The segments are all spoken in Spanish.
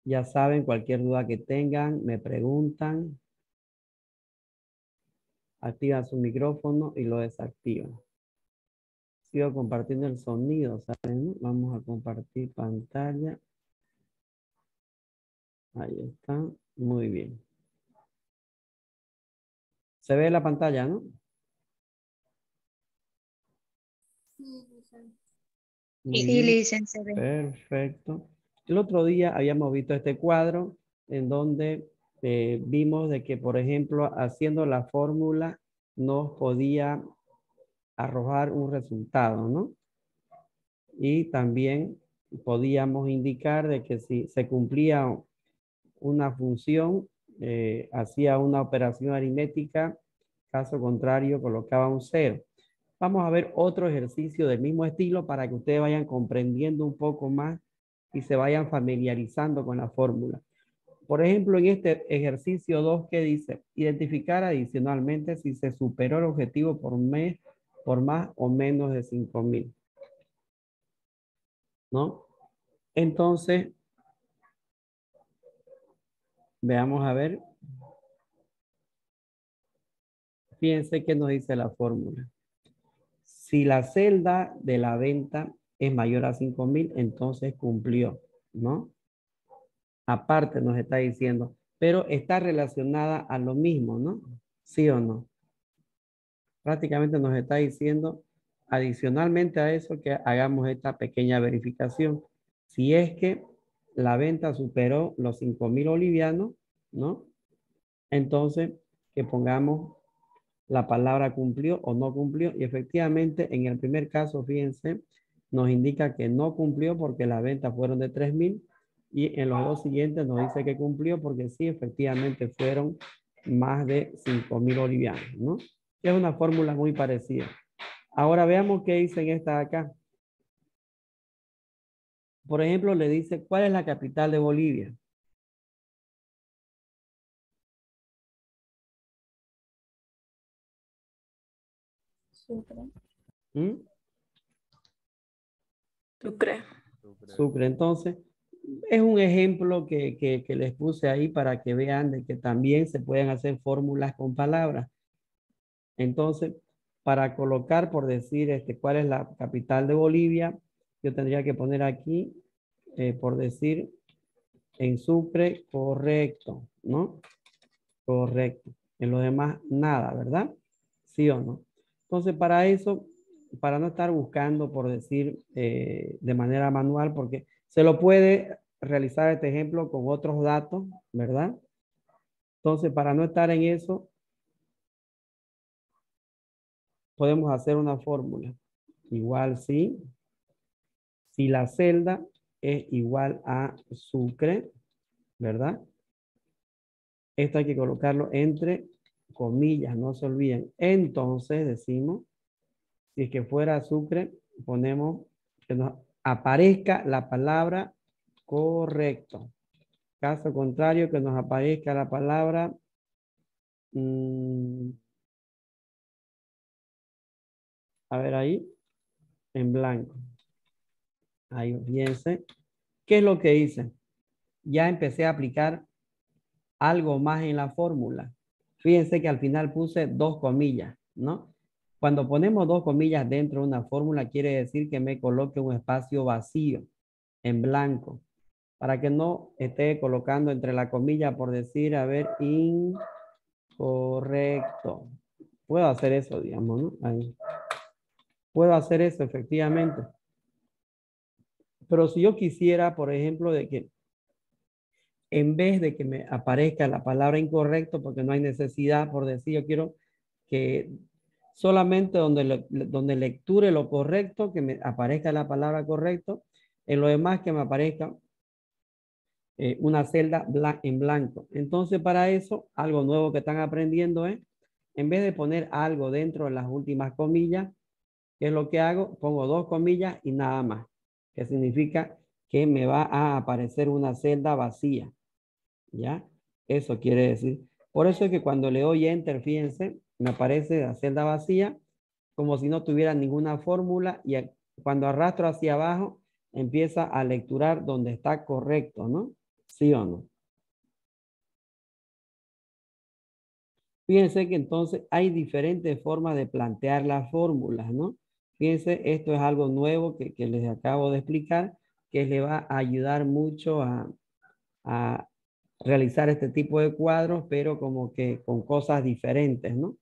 Ya saben, cualquier duda que tengan, me preguntan. Activan su micrófono y lo desactivan. Sigo compartiendo el sonido, ¿saben? Vamos a compartir pantalla. Ahí está. Muy bien. Se ve la pantalla, ¿no? Muy Sí, bien. licencia. Perfecto. El otro día habíamos visto este cuadro en donde vimos de que, por ejemplo, haciendo la fórmula nos podía arrojar un resultado, ¿no? Y también podíamos indicar de que si se cumplía una función, hacía una operación aritmética, caso contrario colocaba un cero. Vamos a ver otro ejercicio del mismo estilo para que ustedes vayan comprendiendo un poco más y se vayan familiarizando con la fórmula. Por ejemplo, en este ejercicio 2 que dice, identificar adicionalmente si se superó el objetivo por mes, por más o menos de 5,000, ¿no? Entonces, veamos a ver. Fíjense que nos dice la fórmula. Si la celda de la venta es mayor a 5,000, entonces cumplió, ¿no? Aparte nos está diciendo, pero está relacionada a lo mismo, ¿no? ¿Sí o no? Prácticamente nos está diciendo, adicionalmente a eso, que hagamos esta pequeña verificación. Si es que la venta superó los 5,000 bolivianos, ¿no? Entonces, que pongamos la palabra cumplió o no cumplió. Y efectivamente, en el primer caso, fíjense, nos indica que no cumplió porque las ventas fueron de 3,000. Y en los dos siguientes nos dice que cumplió porque sí, efectivamente fueron más de 5,000 bolivianos, ¿no? Es una fórmula muy parecida. Ahora veamos qué dice en esta de acá. Por ejemplo, le dice, ¿cuál es la capital de Bolivia? Sucre. ¿Mm? Sucre. Sucre. Entonces, es un ejemplo que les puse ahí para que vean de que también se pueden hacer fórmulas con palabras. Entonces, para colocar, por decir, cuál es la capital de Bolivia, yo tendría que poner aquí, por decir, en Sucre, correcto, ¿no? Correcto. En lo demás, nada, ¿verdad? ¿Sí o no? Entonces, para eso, para no estar buscando, por decir, de manera manual, porque se lo puede realizar este ejemplo con otros datos, ¿verdad? Entonces, para no estar en eso, podemos hacer una fórmula. Igual si la celda es igual a Sucre, ¿verdad? Esto hay que colocarlo entre comillas, no se olviden. Entonces decimos, si es que fuera Sucre, ponemos que nos aparezca la palabra correcto. Caso contrario, que nos aparezca la palabra a ver ahí, en blanco. Ahí, fíjense. ¿Qué es lo que hice? Ya empecé a aplicar algo más en la fórmula. Fíjense que al final puse dos comillas, ¿no? Cuando ponemos dos comillas dentro de una fórmula, quiere decir que me coloque un espacio vacío, en blanco, para que no esté colocando entre la comilla por decir, a ver, incorrecto. Puedo hacer eso, digamos, ¿no? Ahí. Puedo hacer eso, efectivamente. Pero si yo quisiera, por ejemplo, de que en vez de que me aparezca la palabra incorrecto, porque no hay necesidad, por decir, yo quiero que solamente donde lecture lo correcto, que me aparezca la palabra correcto, en lo demás que me aparezca una celda en blanco. Entonces, para eso, algo nuevo que están aprendiendo es, en vez de poner algo dentro de las últimas comillas, ¿qué es lo que hago? Pongo dos comillas y nada más, que significa que me va a aparecer una celda vacía. ¿Ya? Eso quiere decir. Por eso es que cuando le doy enter, fíjense, me aparece la celda vacía, como si no tuviera ninguna fórmula, y cuando arrastro hacia abajo, empieza a lecturar donde está correcto, ¿no? ¿Sí o no? Fíjense que entonces hay diferentes formas de plantear las fórmulas, ¿no? Fíjense, esto es algo nuevo que les acabo de explicar, que le va a ayudar mucho a realizar este tipo de cuadros, pero como que con cosas diferentes, ¿no?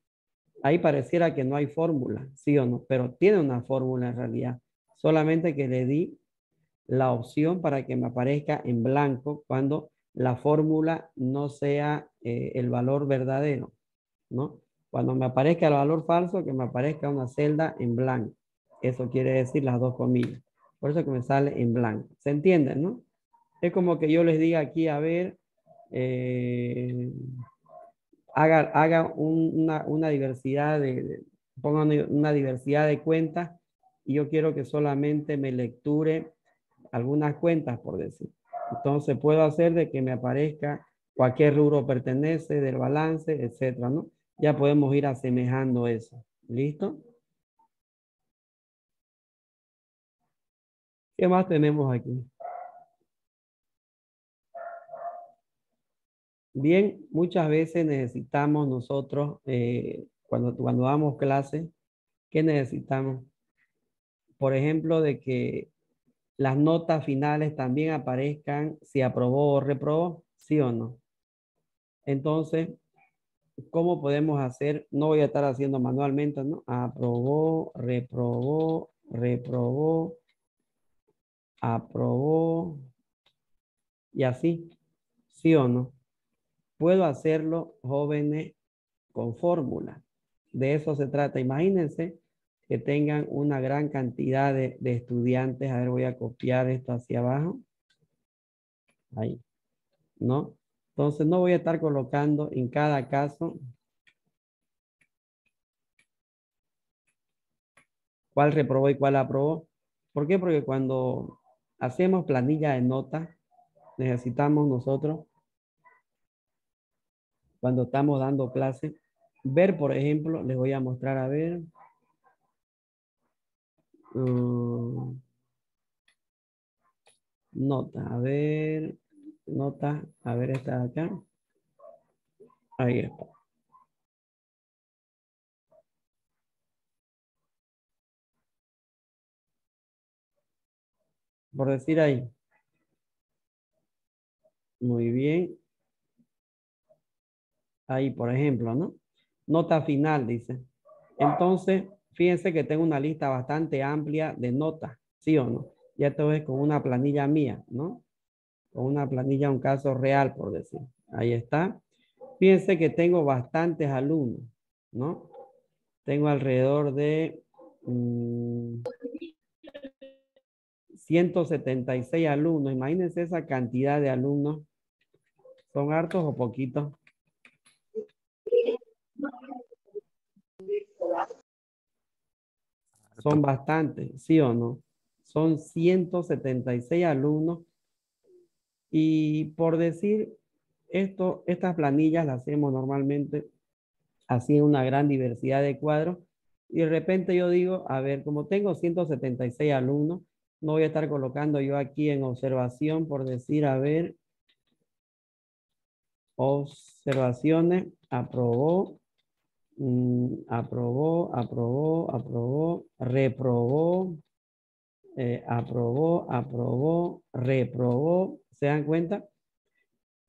Ahí pareciera que no hay fórmula, ¿sí o no? Pero tiene una fórmula en realidad. Solamente que le di la opción para que me aparezca en blanco cuando la fórmula no sea el valor verdadero, ¿no? Cuando me aparezca el valor falso, que me aparezca una celda en blanco. Eso quiere decir las dos comillas. Por eso que me sale en blanco. ¿Se entiende, no? Es como que yo les diga aquí, a ver, eh, haga una diversidad pongan una diversidad de cuentas y yo quiero que solamente me lecture algunas cuentas, por decir. Entonces puedo hacer de que me aparezca cualquier rubro pertenece del balance, etcétera, ¿no? Ya podemos ir asemejando eso. ¿Listo? ¿Qué más tenemos aquí? Bien, muchas veces necesitamos nosotros, cuando damos clases, ¿qué necesitamos? Por ejemplo, de que las notas finales también aparezcan si aprobó o reprobó, sí o no. Entonces, ¿cómo podemos hacer? No voy a estar haciendo manualmente, ¿no? Aprobó, reprobó, reprobó, aprobó y así, sí o no. Puedo hacerlo, jóvenes, con fórmula. De eso se trata. Imagínense que tengan una gran cantidad de estudiantes. A ver, voy a copiar esto hacia abajo. Ahí, ¿no? Entonces no voy a estar colocando en cada caso cuál reprobó y cuál aprobó. ¿Por qué? Porque cuando hacemos planilla de notas, necesitamos nosotros, cuando estamos dando clases, ver, por ejemplo, les voy a mostrar, a ver, mm, nota, a ver, nota, a ver, esta de acá. Ahí está. Por decir ahí. Muy bien. Ahí, por ejemplo, ¿no? Nota final, dice. Entonces, fíjense que tengo una lista bastante amplia de notas, ¿sí o no? Ya esto es con una planilla mía, ¿no? Con una planilla, un caso real, por decir. Ahí está. Fíjense que tengo bastantes alumnos, ¿no? Tengo alrededor de 176 alumnos. Imagínense esa cantidad de alumnos. ¿Son hartos o poquitos? Son bastantes, ¿sí o no? Son 176 alumnos y por decir estas planillas las hacemos normalmente así en una gran diversidad de cuadros y de repente yo digo, a ver, como tengo 176 alumnos, no voy a estar colocando yo aquí en observación por decir, a ver, observaciones, aprobó, aprobó, aprobó, aprobó, reprobó, aprobó, aprobó, reprobó, ¿se dan cuenta?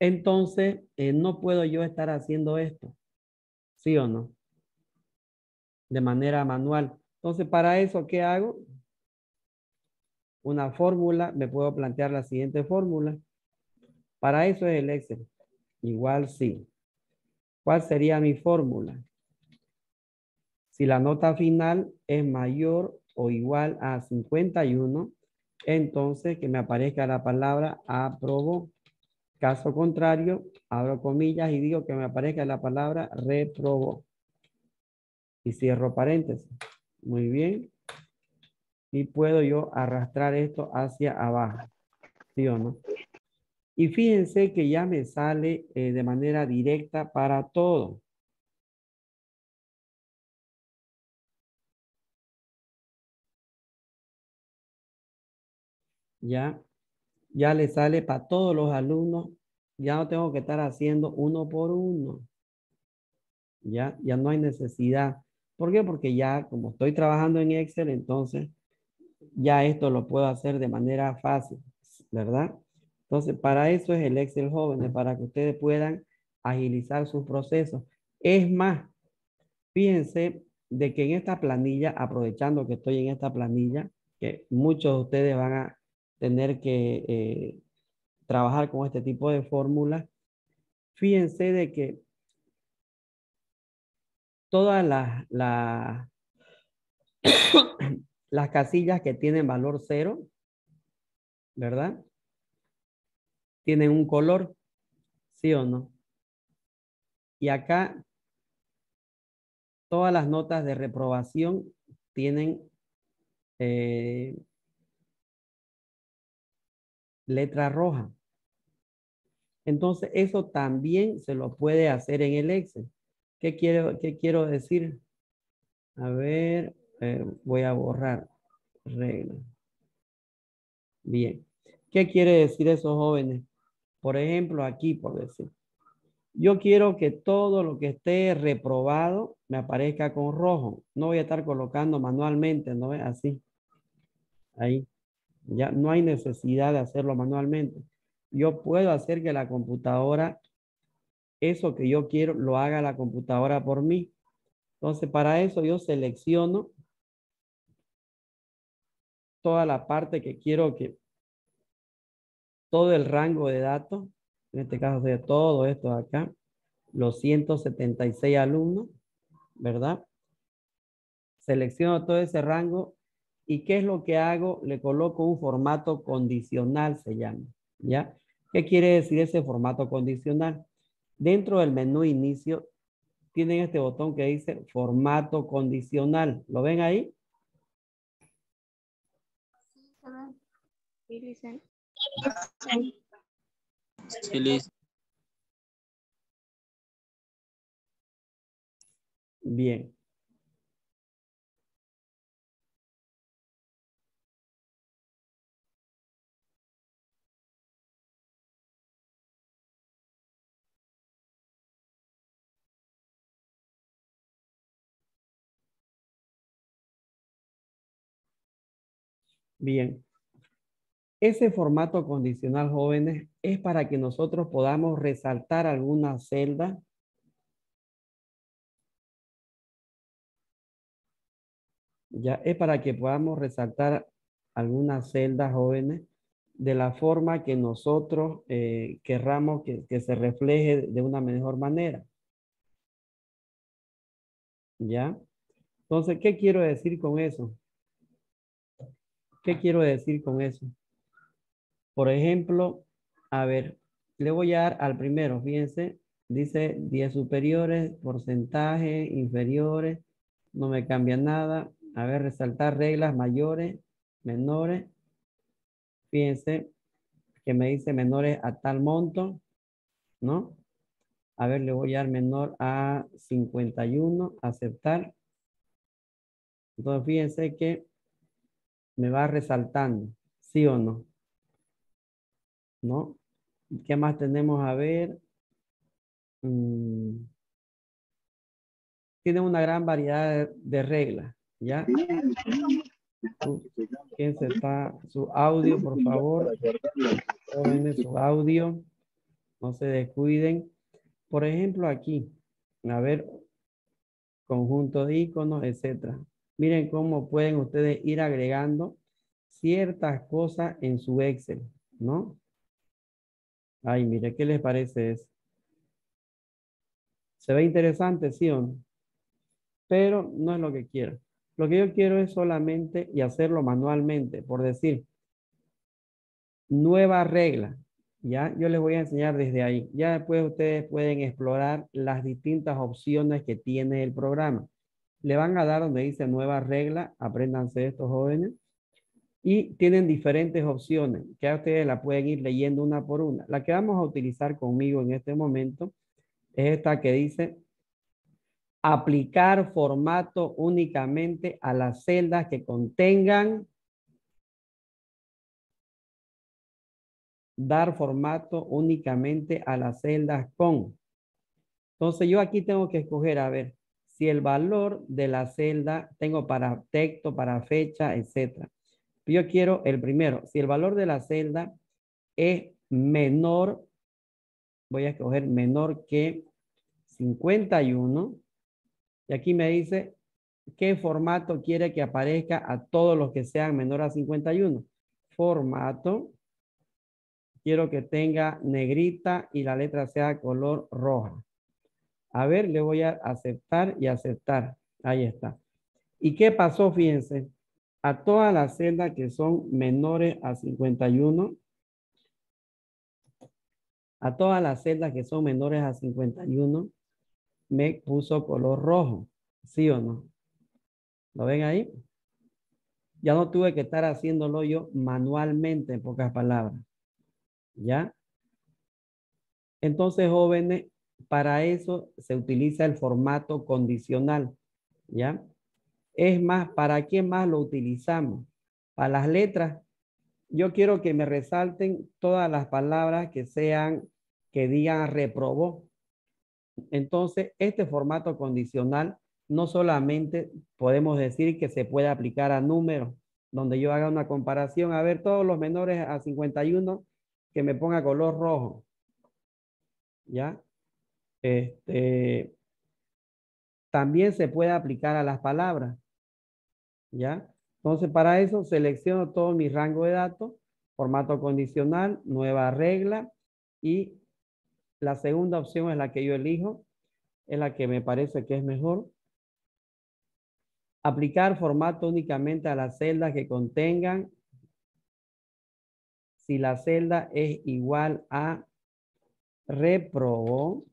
Entonces, no puedo yo estar haciendo esto, ¿sí o no? De manera manual. Entonces, para eso, ¿qué hago? Una fórmula, me puedo plantear la siguiente fórmula. Para eso es el Excel. Igual sí. ¿Cuál sería mi fórmula? Si la nota final es mayor o igual a 51, entonces que me aparezca la palabra aprobó. Caso contrario, abro comillas y digo que me aparezca la palabra reprobó. Y cierro paréntesis. Muy bien. Y puedo yo arrastrar esto hacia abajo. ¿Sí o no? Y fíjense que ya me sale de manera directa para todo. ¿Ya? Ya le sale para todos los alumnos. Ya no tengo que estar haciendo uno por uno. Ya no hay necesidad. ¿Por qué? Porque ya como estoy trabajando en Excel, entonces ya esto lo puedo hacer de manera fácil, ¿verdad? Entonces, para eso es el Excel Jóvenes, para que ustedes puedan agilizar sus procesos. Es más, fíjense de que en esta planilla, aprovechando que estoy en esta planilla, que muchos de ustedes van a tener que trabajar con este tipo de fórmulas, fíjense de que todas las casillas que tienen valor cero, ¿verdad? Tienen un color, ¿sí o no? Y acá todas las notas de reprobación tienen letra roja. Entonces, eso también se lo puede hacer en el Excel. ¿Qué quiero decir? A ver, voy a borrar regla. Bien. ¿Qué quiere decir eso, jóvenes? Por ejemplo, aquí, por decir. Yo quiero que todo lo que esté reprobado me aparezca con rojo. No voy a estar colocando manualmente, ¿no es así? Ahí. Ya no hay necesidad de hacerlo manualmente. Yo puedo hacer que la computadora, eso que yo quiero, lo haga la computadora por mí. Entonces, para eso yo selecciono toda la parte que quiero que, todo el rango de datos, en este caso sería todo esto de acá, los 176 alumnos, ¿verdad? Selecciono todo ese rango y ¿qué es lo que hago? Le coloco un formato condicional, se llama, ¿ya? ¿Qué quiere decir ese formato condicional? Dentro del menú inicio tienen este botón que dice formato condicional. ¿Lo ven ahí? Sí, listen. Sí, listo. Bien. Bien. Ese formato condicional, jóvenes, es para que nosotros podamos resaltar alguna celda. Ya es para que podamos resaltar algunas celdas, jóvenes, de la forma que nosotros querramos que se refleje de una mejor manera. ¿Ya? Entonces, ¿qué quiero decir con eso? ¿Qué quiero decir con eso? Por ejemplo, a ver, le voy a dar al primero, fíjense, dice 10 superiores, porcentaje, inferiores, no me cambia nada. A ver, resaltar reglas mayores, menores. Fíjense que me dice menores a tal monto, ¿no? A ver, le voy a dar menor a 51, aceptar. Entonces, fíjense que me va resaltando, ¿sí o no? ¿No? ¿Qué más tenemos? A ver. Mm, tiene una gran variedad de reglas, ¿ya? ¿Quién se está? Su audio, por favor. Jóvenes, su audio. No se descuiden. Por ejemplo, aquí, a ver, conjunto de iconos, etcétera. Miren cómo pueden ustedes ir agregando ciertas cosas en su Excel, ¿no? Ay, mire, ¿qué les parece eso? Se ve interesante, ¿sí o no? Pero no es lo que quiero. Lo que yo quiero es solamente y hacerlo manualmente, por decir, nueva regla. Ya, yo les voy a enseñar desde ahí. Ya después ustedes pueden explorar las distintas opciones que tiene el programa. Le van a dar donde dice nueva regla, apréndanse estos jóvenes. Y tienen diferentes opciones que a ustedes la pueden ir leyendo una por una. La que vamos a utilizar conmigo en este momento es esta que dice aplicar formato únicamente a las celdas que contengan dar formato únicamente a las celdas con. Entonces yo aquí tengo que escoger, a ver, si el valor de la celda, tengo para texto, para fecha, etcétera. Yo quiero el primero, si el valor de la celda es menor, voy a escoger menor que 51. Y aquí me dice qué formato quiere que aparezca a todos los que sean menor a 51. Formato, quiero que tenga negrita y la letra sea color roja. A ver, le voy a aceptar y aceptar. Ahí está. ¿Y qué pasó? Fíjense. A todas las celdas que son menores a 51, a todas las celdas que son menores a 51, me puso color rojo. ¿Sí o no? ¿Lo ven ahí? Ya no tuve que estar haciéndolo yo manualmente, en pocas palabras. ¿Ya? Entonces, jóvenes, para eso se utiliza el formato condicional. ¿Ya? Es más, ¿para qué más lo utilizamos? Para las letras. Yo quiero que me resalten todas las palabras que sean, que digan reprobó. Entonces, este formato condicional no solamente podemos decir que se puede aplicar a números, donde yo haga una comparación, a ver, todos los menores a 51 que me ponga color rojo, ¿ya? También se puede aplicar a las palabras, ¿ya? Entonces, para eso selecciono todo mi rango de datos, formato condicional, nueva regla, y la segunda opción es la que yo elijo, es la que me parece que es mejor. Aplicar formato únicamente a las celdas que contengan, si la celda es igual a reprobó,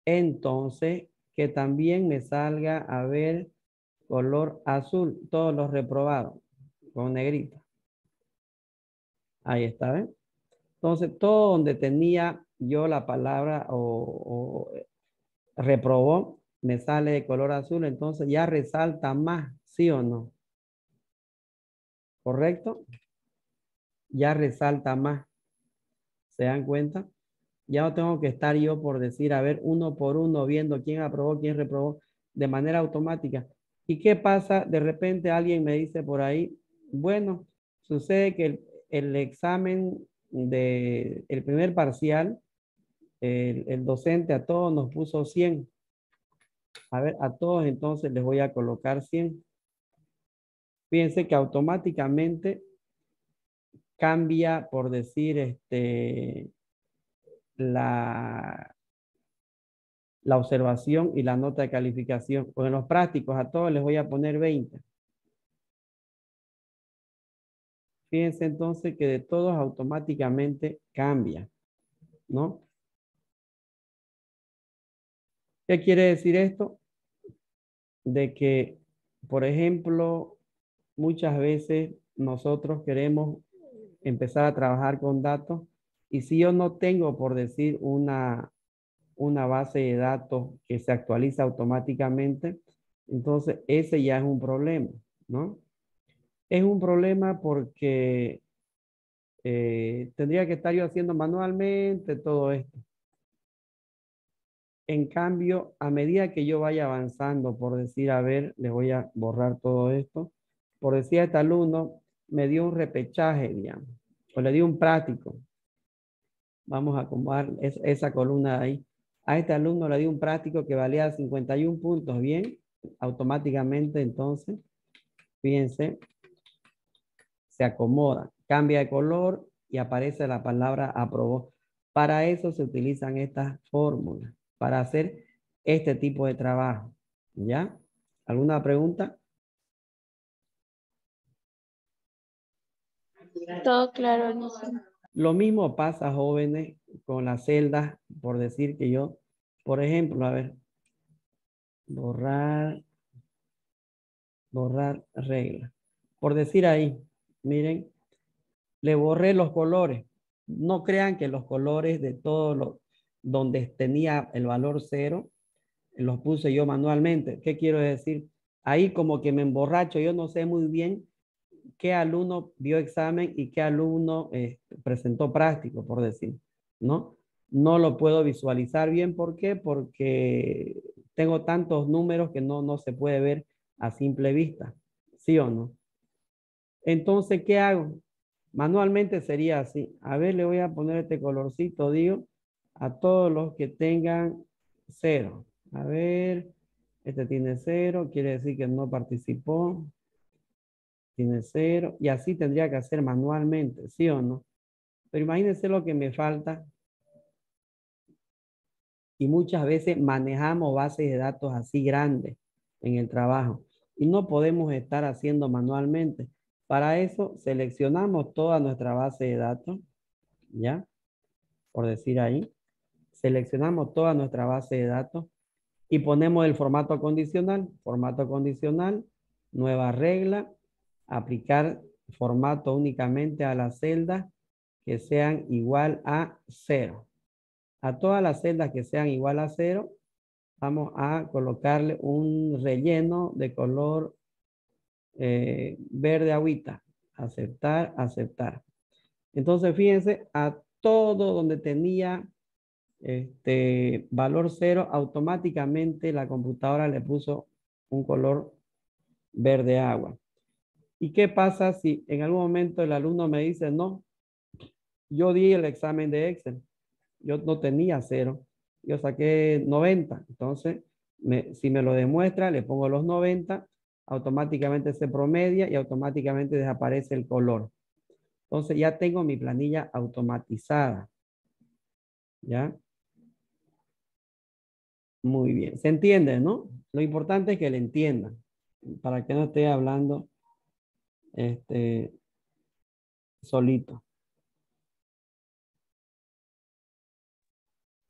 entonces que también me salga a ver color azul, todos los reprobados, con negrita. Ahí está, ¿ven? Entonces, todo donde tenía yo la palabra o reprobó, me sale de color azul, entonces ya resalta más, ¿sí o no? ¿Correcto? Ya resalta más. ¿Se dan cuenta? Ya no tengo que estar yo por decir, a ver, uno por uno, viendo quién aprobó, quién reprobó, de manera automática. ¿Y qué pasa? De repente alguien me dice por ahí, bueno, sucede que el examen de el primer parcial, el docente a todos nos puso 100. A ver, a todos entonces les voy a colocar 100. Fíjense que automáticamente cambia, por decir, la observación y la nota de calificación. Pues en los prácticos a todos les voy a poner 20. Fíjense entonces que de todos automáticamente cambia, ¿no? ¿Qué quiere decir esto? De que, por ejemplo, muchas veces nosotros queremos empezar a trabajar con datos y si yo no tengo, por decir, una base de datos que se actualiza automáticamente, entonces ese ya es un problema, ¿no? Es un problema porque tendría que estar yo haciendo manualmente todo esto. En cambio, a medida que yo vaya avanzando, por decir, a ver, les voy a borrar todo esto. Por decir, a este alumno me dio un repechaje, digamos, o le dio un práctico. Vamos a acomodar esa columna de ahí. A este alumno le dio un práctico que valía 51 puntos, bien, automáticamente entonces, fíjense, se acomoda, cambia de color y aparece la palabra aprobó. Para eso se utilizan estas fórmulas, para hacer este tipo de trabajo. ¿Ya? ¿Alguna pregunta? Todo claro, listo. Lo mismo pasa, jóvenes, con las celdas, por decir que yo, por ejemplo, a ver, borrar regla. Por decir ahí, miren, le borré los colores. No crean que los colores de todos los, donde tenía el valor 0, los puse yo manualmente. ¿Qué quiero decir? Ahí como que me emborracho, yo no sé muy bien qué alumno vio examen y qué alumno presentó práctico, por decir, ¿no? No lo puedo visualizar bien. ¿Por qué? Porque tengo tantos números que no se puede ver a simple vista. ¿Sí o no? Entonces, ¿qué hago? Manualmente sería así. A ver, le voy a poner este colorcito, digo, a todos los que tengan 0. A ver, este tiene 0, quiere decir que no participó. Tiene 0, y así tendría que hacer manualmente, ¿sí o no? Pero imagínense lo que me falta. Y muchas veces manejamos bases de datos así grandes en el trabajo y no podemos estar haciendo manualmente. Para eso seleccionamos toda nuestra base de datos, ¿ya? Por decir ahí. Seleccionamos toda nuestra base de datos y ponemos el formato condicional. Formato condicional, nueva regla, aplicar formato únicamente a las celdas que sean igual a 0. A todas las celdas que sean igual a 0, vamos a colocarle un relleno de color verde agüita. Aceptar, aceptar. Entonces, fíjense, a todo donde tenía valor 0, automáticamente la computadora le puso un color verde agua. ¿Y qué pasa si en algún momento el alumno me dice, no, yo di el examen de Excel, yo no tenía 0, yo saqué 90, entonces si me lo demuestra, le pongo los 90, automáticamente se promedia y automáticamente desaparece el color. Entonces ya tengo mi planilla automatizada. ¿Ya? Muy bien. ¿Se entiende, no? Lo importante es que le entiendan, para que no esté hablando solito.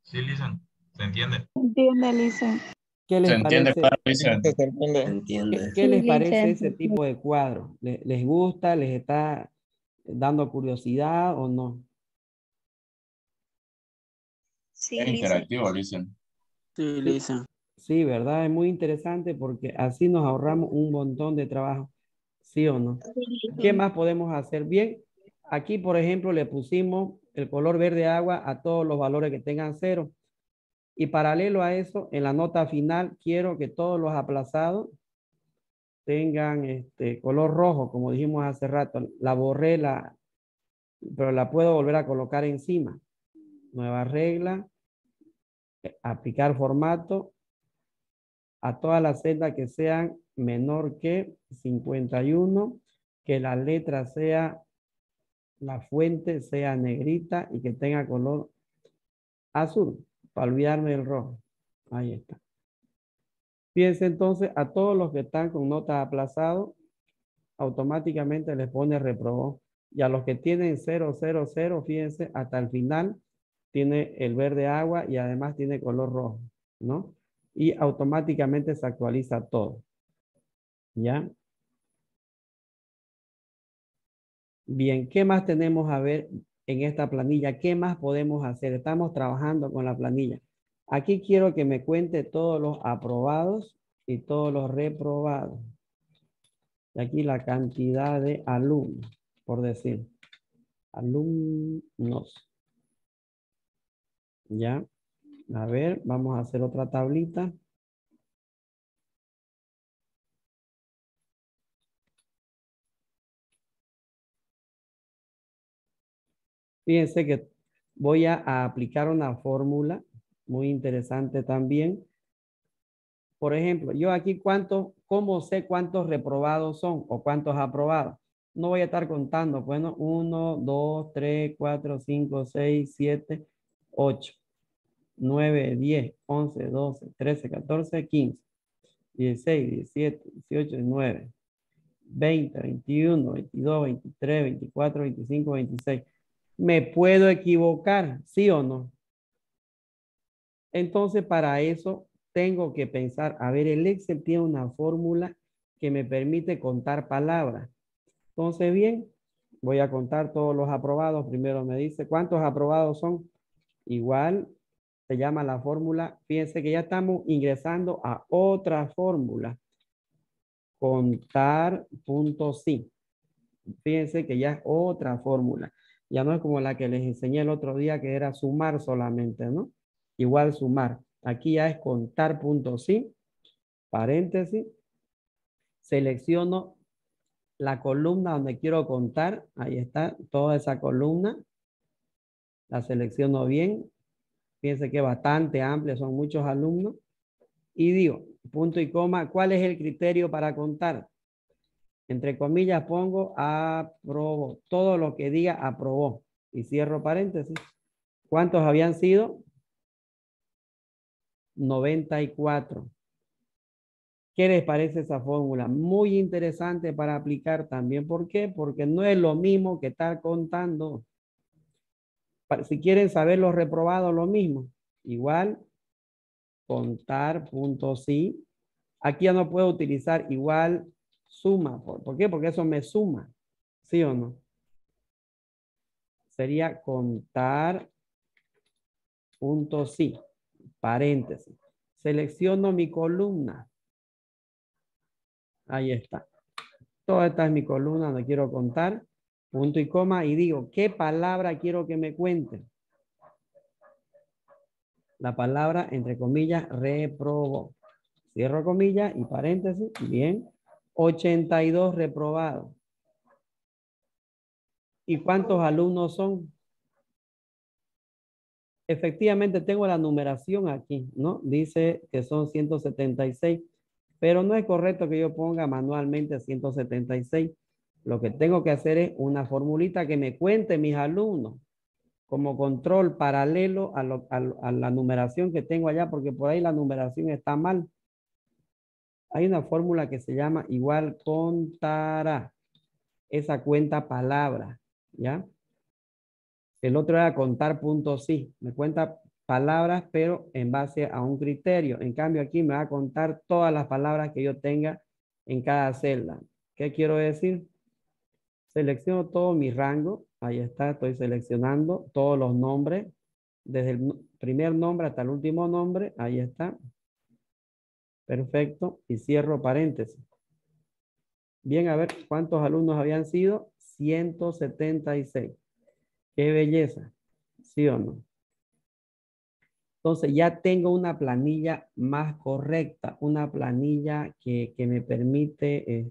Sí, Listen, ¿se entiende? Entiende, Lisa. ¿Qué les Se entiende, parece? claro, Listen. Se entiende. ¿Qué Sí, les parece Lisa. ese tipo de cuadro? ¿Les gusta? ¿Les está dando curiosidad o no? Sí, Es Lisa. interactivo, Listen. Sí, Lisa. Sí, ¿verdad? Es muy interesante porque así nos ahorramos un montón de trabajo. ¿Sí o no? ¿Qué más podemos hacer? Bien, aquí, por ejemplo, le pusimos el color verde agua a todos los valores que tengan 0. Y paralelo a eso, en la nota final, quiero que todos los aplazados tengan color rojo, como dijimos hace rato. La borré, pero la puedo volver a colocar encima. Nueva regla, aplicar formato a todas las celdas que sean menor que 51, que la letra sea, la fuente sea negrita y que tenga color azul, para olvidarme del rojo. Ahí está. Fíjense entonces, a todos los que están con nota aplazado, automáticamente les pone reprobó. Y a los que tienen 0, 0, 0, fíjense, hasta el final tiene el verde agua y además tiene color rojo, ¿no? Y automáticamente se actualiza todo. ¿Ya? Bien, ¿qué más tenemos a ver en esta planilla? ¿Qué más podemos hacer? Estamos trabajando con la planilla. Aquí quiero que me cuente todos los aprobados y todos los reprobados. Y aquí la cantidad de alumnos, por decir. Alumnos. ¿Ya? A ver, vamos a hacer otra tablita. Fíjense que voy a aplicar una fórmula muy interesante también. Por ejemplo, yo aquí ¿cómo sé cuántos reprobados son o cuántos aprobados? No voy a estar contando. Bueno, 1, 2, 3, 4, 5, 6, 7, 8, 9, 10, 11, 12, 13, 14, 15, 16, 17, 18, 19, 20, 21, 22, 23, 24, 25, 26. ¿Me puedo equivocar? ¿Sí o no? Entonces, para eso tengo que pensar, a ver, el Excel tiene una fórmula que me permite contar palabras. Entonces, bien, voy a contar todos los aprobados. Primero me dice, ¿cuántos aprobados son? Igual, se llama la fórmula. Fíjense que ya estamos ingresando a otra fórmula. Contar.sí. Fíjense que ya es otra fórmula. Ya no es como la que les enseñé el otro día, que era sumar solamente, ¿no? Igual sumar. Aquí ya es contar punto sí, paréntesis. Selecciono la columna donde quiero contar. Ahí está, toda esa columna. La selecciono bien. Fíjense que es bastante amplia, son muchos alumnos. Y digo, punto y coma, ¿cuál es el criterio para contar? Entre comillas pongo aprobó. Todo lo que diga aprobó. Y cierro paréntesis. ¿Cuántos habían sido? 94. ¿Qué les parece esa fórmula? Muy interesante para aplicar también. ¿Por qué? Porque no es lo mismo que estar contando. Si quieren saber los reprobados, lo mismo. Igual, contar, punto sí. Aquí ya no puedo utilizar igual suma. ¿Por qué? Porque eso me suma. ¿Sí o no? Sería contar, punto sí, paréntesis. Selecciono mi columna. Ahí está. Toda esta es mi columna donde quiero contar. Punto y coma. Y digo, ¿qué palabra quiero que me cuente? La palabra, entre comillas, reprobó. Cierro comillas y paréntesis. Bien. 82 reprobados. ¿Y cuántos alumnos son? Efectivamente tengo la numeración aquí, ¿no? Dice que son 176, pero no es correcto que yo ponga manualmente 176. Lo que tengo que hacer es una formulita que me cuente mis alumnos como control paralelo a la numeración que tengo allá, porque por ahí la numeración está mal. Hay una fórmula que se llama igual contará. Esa cuenta palabra, ¿ya? El otro era contar puntos sí. Me cuenta palabras, pero en base a un criterio. En cambio, aquí me va a contar todas las palabras que yo tenga en cada celda. ¿Qué quiero decir? Selecciono todo mi rango. Ahí está, estoy seleccionando todos los nombres. Desde el primer nombre hasta el último nombre. Ahí está. Perfecto. Y cierro paréntesis. Bien, a ver, ¿cuántos alumnos habían sido? 176. ¡Qué belleza! ¿Sí o no? Entonces ya tengo una planilla más correcta, una planilla que me permite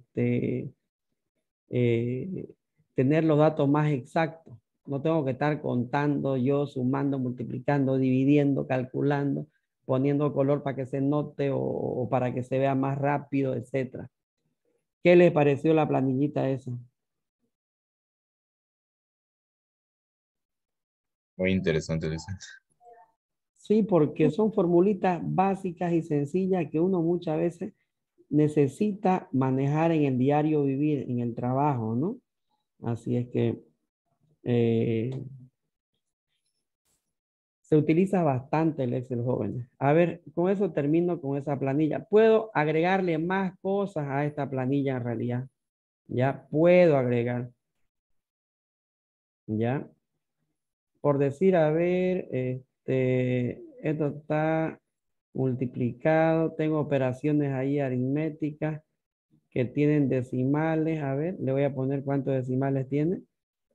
eh, tener los datos más exactos. No tengo que estar contando yo, sumando, multiplicando, dividiendo, calculando, poniendo color para que se note o para que se vea más rápido, etcétera. ¿Qué les pareció la planillita esa? Muy interesante, dice. Sí, porque son formulitas básicas y sencillas que uno muchas veces necesita manejar en el diario vivir, en el trabajo, ¿no? Así es que eh, se utiliza bastante el Excel, jóvenes. A ver, con eso termino con esa planilla. Puedo agregarle más cosas a esta planilla en realidad. Ya puedo agregar. Ya. Por decir, a ver, esto está multiplicado. Tengo operaciones ahí aritméticas que tienen decimales. A ver, le voy a poner cuántos decimales tiene.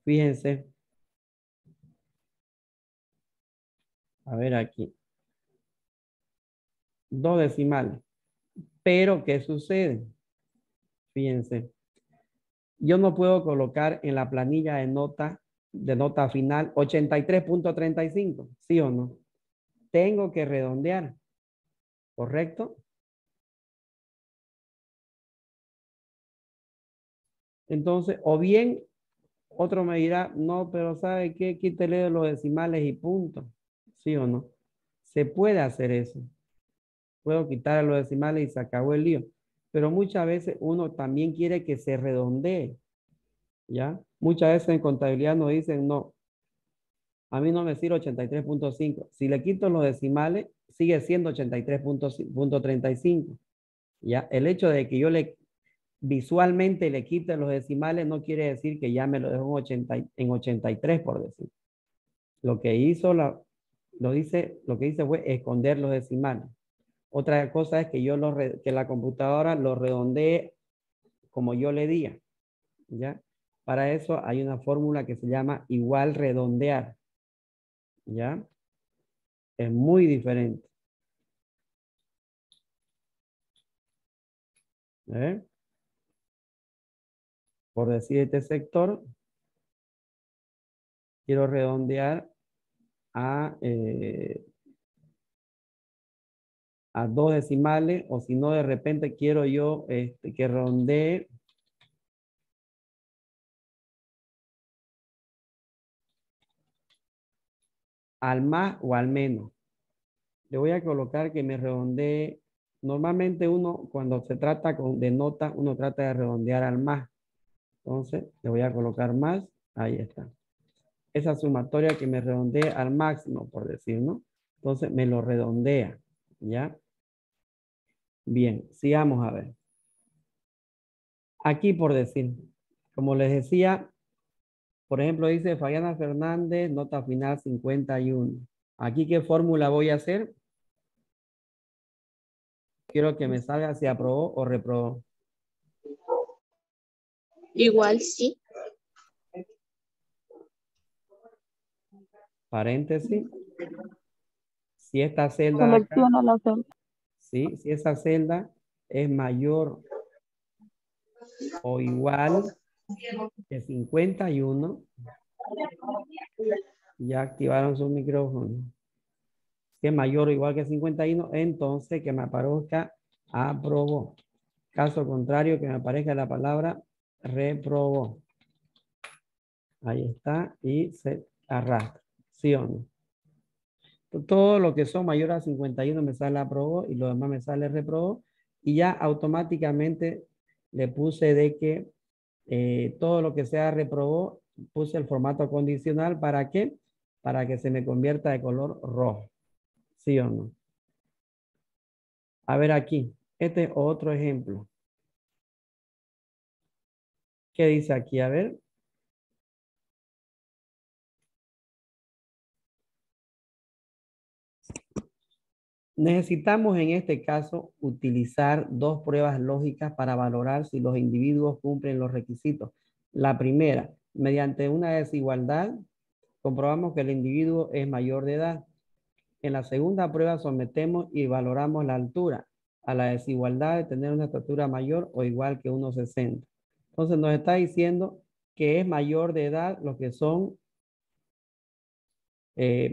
Fíjense. A ver aquí. 2 decimales. Pero, ¿qué sucede? Fíjense. Yo no puedo colocar en la planilla de nota final 83.35, ¿sí o no? Tengo que redondear, ¿correcto? Entonces, o bien otro me dirá, no, pero ¿sabe qué? Quítele los decimales y punto, ¿sí o no? Se puede hacer eso. Puedo quitar los decimales y se acabó el lío. Pero muchas veces uno también quiere que se redondee, ¿ya? Muchas veces en contabilidad nos dicen, no, a mí no me sirve 83.5. Si le quito los decimales, sigue siendo 83.35. ¿Ya? El hecho de que yo visualmente le quite los decimales no quiere decir que ya me lo dejo en 83, por decir. Lo que lo que hice fue esconder los decimales. Otra cosa es que que la computadora lo redondee como yo le diga, ¿ya? Para eso hay una fórmula que se llama igual redondear. ¿Ya? Es muy diferente. ¿Eh? Por decir este sector, quiero redondear a 2 decimales, o si no, de repente quiero yo que redondee al más o al menos. Le voy a colocar que me redondee. Normalmente uno, cuando se trata de notas, uno trata de redondear al más. Entonces, le voy a colocar más. Ahí está. Esa sumatoria que me redondee al máximo, por decir, ¿no? Entonces, me lo redondea. ¿Ya? Bien, sigamos a ver. Aquí, por decir, como les decía, por ejemplo, dice Fabiana Fernández, nota final 51. Aquí, ¿qué fórmula voy a hacer? Quiero que me salga si aprobó o reprobó. Igual sí. Paréntesis. Si esta celda de acá, Selecciona la celda. ¿sí? Si esa celda es mayor o igual que 51, ya activaron su micrófono. Si es mayor o igual que 51, entonces que me aparezca aprobó. Caso contrario, que me aparezca la palabra reprobó. Ahí está y se arrastra. ¿Sí o no? Todo lo que son mayores a 51 me sale aprobó y lo demás me sale reprobó. Y ya automáticamente le puse de que todo lo que sea reprobó, puse el formato condicional. ¿Para qué? Para que se me convierta de color rojo. ¿Sí o no? A ver aquí. Este es otro ejemplo. ¿Qué dice aquí? A ver. Necesitamos en este caso utilizar dos pruebas lógicas para valorar si los individuos cumplen los requisitos. La primera, mediante una desigualdad, comprobamos que el individuo es mayor de edad. En la segunda prueba sometemos y valoramos la altura a la desigualdad de tener una estatura mayor o igual que 1,60. Entonces nos está diciendo que es mayor de edad los que son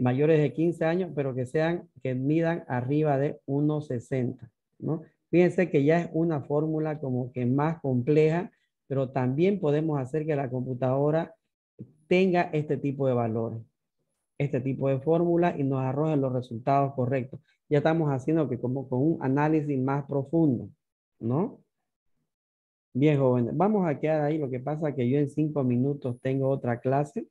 mayores de 15 años, pero que midan arriba de 1,60, ¿no? Fíjense que ya es una fórmula como que más compleja, pero también podemos hacer que la computadora tenga este tipo de valores, este tipo de fórmula y nos arroje los resultados correctos. Ya estamos haciendo que como con un análisis más profundo, ¿no? Bien, jóvenes, vamos a quedar ahí. Lo que pasa es que yo en 5 minutos tengo otra clase.